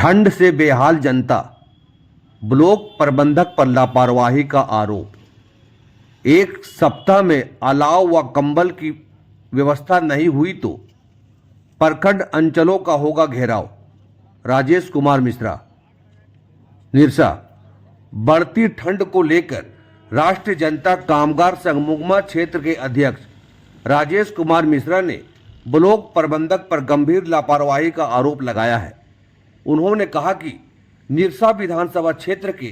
ठंड से बेहाल जनता, ब्लॉक प्रबंधक पर लापरवाही का आरोप। एक सप्ताह में अलाव व कंबल की व्यवस्था नहीं हुई तो प्रखंड अंचलों का होगा घेराव। राजेश कुमार मिश्रा, निरसा। बढ़ती ठंड को लेकर राष्ट्रीय जनता कामगार संघ मुगमा क्षेत्र के अध्यक्ष राजेश कुमार मिश्रा ने ब्लॉक प्रबंधक पर गंभीर लापरवाही का आरोप लगाया है। उन्होंने कहा कि निरसा विधानसभा क्षेत्र के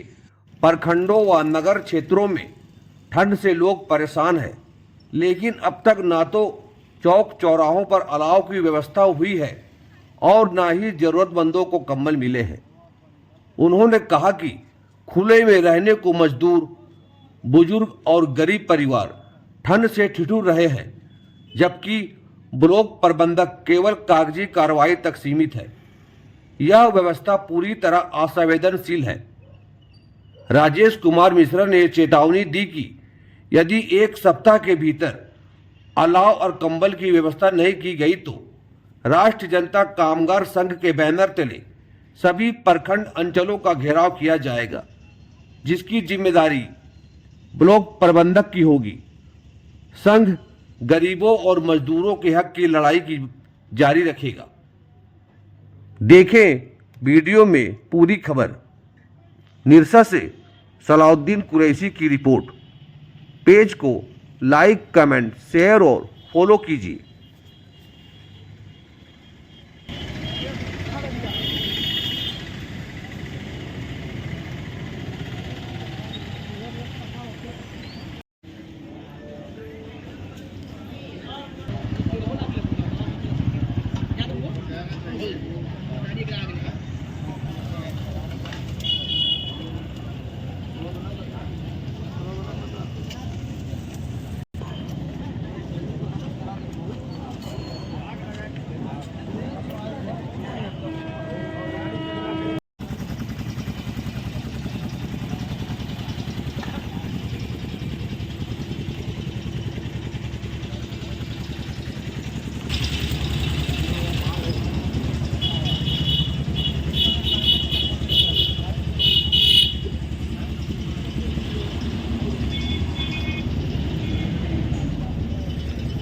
प्रखंडों व नगर क्षेत्रों में ठंड से लोग परेशान हैं, लेकिन अब तक ना तो चौक चौराहों पर अलाव की व्यवस्था हुई है और ना ही जरूरतमंदों को कंबल मिले हैं। उन्होंने कहा कि खुले में रहने को मजदूर, बुजुर्ग और गरीब परिवार ठंड से ठिठुर रहे हैं, जबकि ब्लॉक प्रबंधक केवल कागजी कार्रवाई तक सीमित है। यह व्यवस्था पूरी तरह असंवेदनशील है। राजेश कुमार मिश्रा ने चेतावनी दी कि यदि एक सप्ताह के भीतर अलाव और कंबल की व्यवस्था नहीं की गई तो राष्ट्रीय जनता कामगार संघ के बैनर तले सभी प्रखंड अंचलों का घेराव किया जाएगा, जिसकी जिम्मेदारी ब्लॉक प्रबंधक की होगी। संघ गरीबों और मजदूरों के हक की लड़ाई की जारी रखेगा। देखें वीडियो में पूरी खबर। निरसा से सलाउद्दीन कुरैशी की रिपोर्ट। पेज को लाइक, कमेंट, शेयर और फॉलो कीजिए।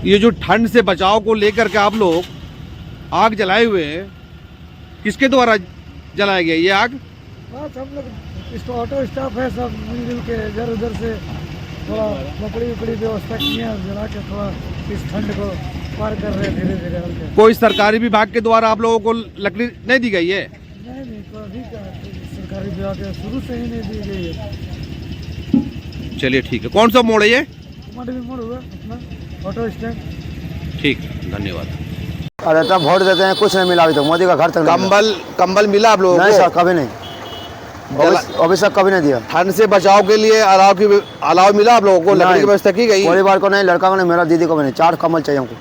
ये जो ठंड से बचाव को लेकर के आप लोग आग जलाए हुए हैं, किसके द्वारा जलाया गया ये आग? बस हम लोग ऑटो स्टाफ है, सब मिलजुल के इधर उधर से थोड़ा लकड़ी उकड़ी व्यवस्था की है, जला के थोड़ा इस ठंड को पार कर रहे हैं धीरे धीरे। कोई सरकारी विभाग के द्वारा आप लोगों को लकड़ी नहीं दी गई है? नहीं, कभी का सरकारी विभाग शुरू से ही नहीं दी गई है। चलिए ठीक है। कौन सा मोड़ है ये? मोड़ हुआ अपना ऑटो स्टैंड। ठीक, धन्यवाद। अरे तब वोट देते हैं, कुछ नहीं मिला अभी तक। मोदी का घर तक कंबल मिला आप लोगों को? नहीं सर, कभी नहीं। अभी तक कभी नहीं दिया। ठंड से बचाव के लिए अलाव मिला आप लोगों को? लकड़ी की व्यवस्था की गई? परिवार को नहीं, लड़का को नहीं, मेरा दीदी को भी नहीं। 4 कंबल चाहिए हमको।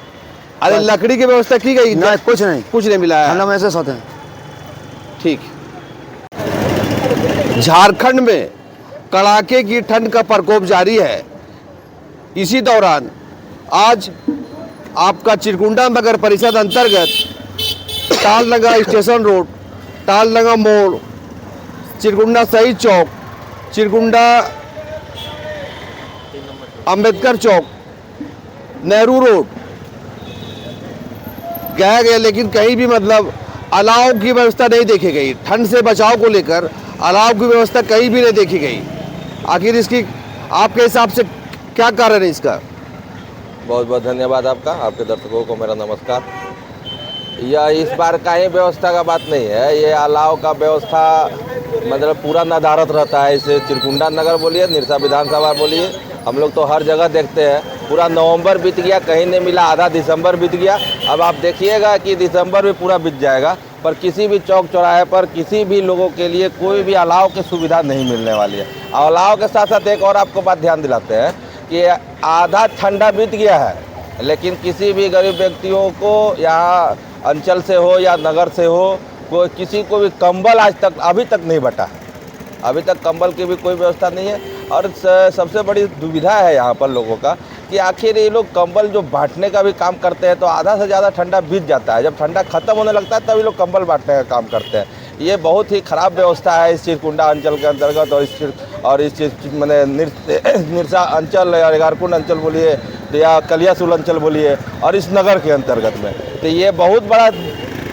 अरे लकड़ी की व्यवस्था की गई? नहीं, कुछ नहीं मिला है। ठंड में ऐसे सोते हैं। ठीक। झारखंड में कड़ाके की ठंड का प्रकोप जारी है। इसी दौरान आज आपका चिरकुंडा नगर परिषद अंतर्गत टालडंगा स्टेशन रोड, टालडंगा मोड़, चिरकुंडा शहीद चौक, चिरकुंडा अंबेडकर चौक, नेहरू रोड गया गया, लेकिन कहीं भी मतलब अलाव की व्यवस्था नहीं देखी गई। ठंड से बचाव को लेकर अलाव की व्यवस्था कहीं भी नहीं देखी गई। आखिर इसकी आपके हिसाब से क्या कारण है इसका? बहुत बहुत धन्यवाद आपका। आपके दर्शकों को मेरा नमस्कार। यह इस बार का ही व्यवस्था का बात नहीं है, ये अलाव का व्यवस्था मतलब पूरा नदारत रहता है। इसे चिरकुंडा नगर बोलिए, निरसा विधानसभा बोलिए, हम लोग तो हर जगह देखते हैं। पूरा नवंबर बीत गया, कहीं नहीं मिला, आधा दिसंबर बीत गया। अब आप देखिएगा कि दिसंबर में पूरा बीत जाएगा, पर किसी भी चौक चौराहे पर किसी भी लोगों के लिए कोई भी अलाव की सुविधा नहीं मिलने वाली है। अलाव के साथ साथ एक और आपको बात ध्यान दिलाते हैं कि आधा ठंडा बीत गया है, लेकिन किसी भी गरीब व्यक्तियों को यहाँ अंचल से हो या नगर से हो, कोई किसी को भी कंबल आज तक अभी तक नहीं बटा है। अभी तक कंबल की भी कोई व्यवस्था नहीं है। और सबसे बड़ी दुविधा है यहाँ पर लोगों का कि आखिर ये लोग कंबल जो बांटने का भी काम करते हैं तो आधा से ज़्यादा ठंडा बीत जाता है। जब ठंडा खत्म होने लगता है तभी लोग कंबल बांटने का काम करते हैं। ये बहुत ही ख़राब व्यवस्था है इस चिरकुंडा अंचल के अंतर्गत और इस मैंने निरसा अंचल या गारकुंड अंचल बोलिए या कलियासुल अंचल बोलिए और इस नगर के अंतर्गत में। तो ये बहुत बड़ा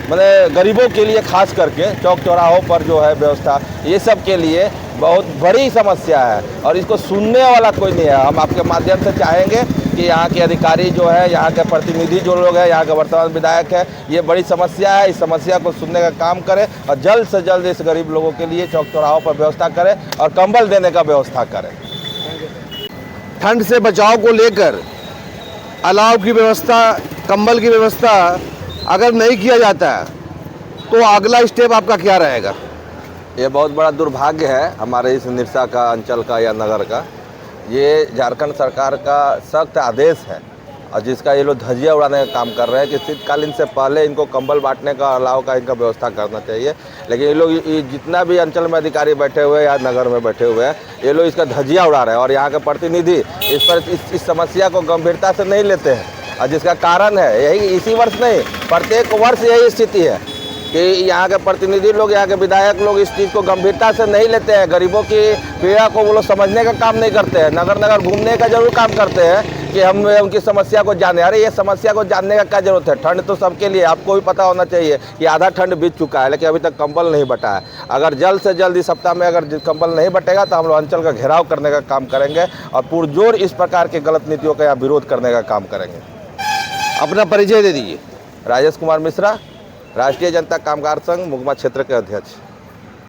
मैंने गरीबों के लिए खास करके चौक चौराहों पर जो है व्यवस्था, ये सब के लिए बहुत बड़ी समस्या है और इसको सुनने वाला कोई नहीं है। हम आपके माध्यम से चाहेंगे कि यहाँ के अधिकारी जो है, यहाँ के प्रतिनिधि जो लोग हैं, यहाँ के वर्तमान विधायक है, ये बड़ी समस्या है, इस समस्या को सुनने का काम करें और जल्द से जल्द इस गरीब लोगों के लिए चौक चौराहों पर व्यवस्था करें और कंबल देने का व्यवस्था करें। ठंड से बचाव को लेकर अलाव की व्यवस्था, कंबल की व्यवस्था अगर नहीं किया जाता है तो अगला स्टेप आपका क्या रहेगा? ये बहुत बड़ा दुर्भाग्य है हमारे इस निरसा का, अंचल का या नगर का। ये झारखंड सरकार का सख्त आदेश है और जिसका ये लोग धज्जियाँ उड़ाने का काम कर रहे हैं कि शीतकालीन से पहले इनको कंबल बांटने का, अलाव का इनका व्यवस्था करना चाहिए। लेकिन ये लोग जितना भी अंचल में अधिकारी बैठे हुए हैं या नगर में बैठे हुए हैं, ये लोग इसका धज्जियाँ उड़ा रहे हैं और यहाँ के प्रतिनिधि इस पर इस समस्या को गंभीरता से नहीं लेते हैं। और जिसका कारण है यही, इसी वर्ष नहीं प्रत्येक वर्ष यही स्थिति है कि यहाँ के प्रतिनिधि लोग, यहाँ के विधायक लोग इस चीज़ को गंभीरता से नहीं लेते हैं। गरीबों की पीड़ा को वो लोग समझने का काम नहीं करते हैं। नगर नगर घूमने का जरूर काम करते हैं कि हम उनकी समस्या को जाने। अरे ये समस्या को जानने का क्या जरूरत है? ठंड तो सबके लिए, आपको भी पता होना चाहिए कि आधा ठंड बीत चुका है लेकिन अभी तक कंबल नहीं बटा है। अगर जल्द से जल्द इस सप्ताह में अगर कंबल नहीं बटेगा तो हम लोग अंचल का घेराव करने का काम करेंगे और पुरजोर इस प्रकार की गलत नीतियों का विरोध करने का काम करेंगे। अपना परिचय दे दीजिए। राजेश कुमार मिश्रा, राष्ट्रीय जनता कामगार संघ मुगमा क्षेत्र के अध्यक्ष।